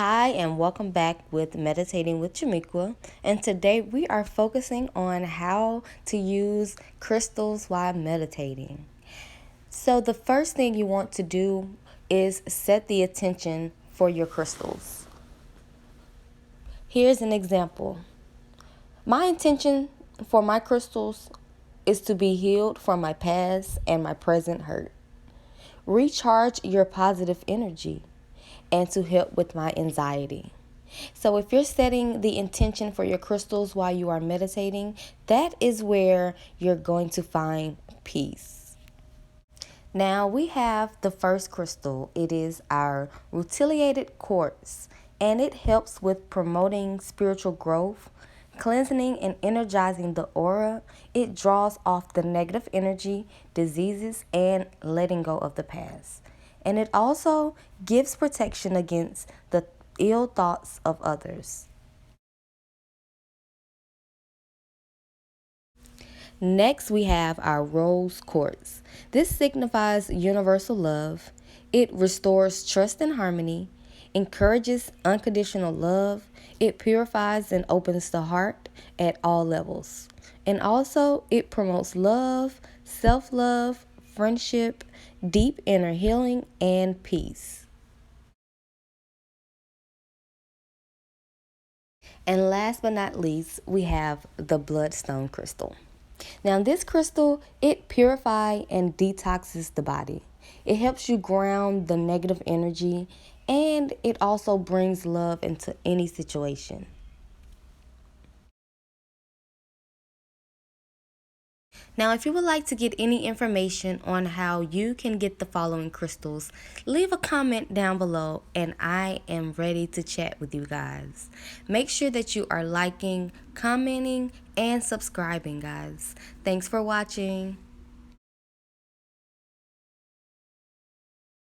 Hi, and welcome back with Meditating with Jamaica. And today we are focusing on how to use crystals while meditating. So, the first thing you want to do is set the intention for your crystals. Here's an example. My intention for my crystals is to be healed from my past and my present hurt. Recharge your positive energy and to help with my anxiety. So, if you're setting the intention for your crystals while you are meditating, that is where you're going to find peace. Now, we have the first crystal. It is our Rootciliated Quartz, and it helps with promoting spiritual growth, cleansing and energizing the aura. It draws off the negative energy, diseases, and letting go of the past. And it also gives protection against the ill thoughts of others. Next, we have our rose quartz. This signifies universal love. It restores trust and harmony, encourages unconditional love. It purifies and opens the heart at all levels. And also, it promotes love, self love, friendship, deep inner healing, and peace. And last but not least, we have the Bloodstone crystal. Now, this crystal, it purifies and detoxes the body. It helps you ground the negative energy, and it also brings love into any situation. Now, if you would like to get any information on how you can get the following crystals, leave a comment down below and I am ready to chat with you guys. Make sure that you are liking, commenting, and subscribing, guys. Thanks for watching.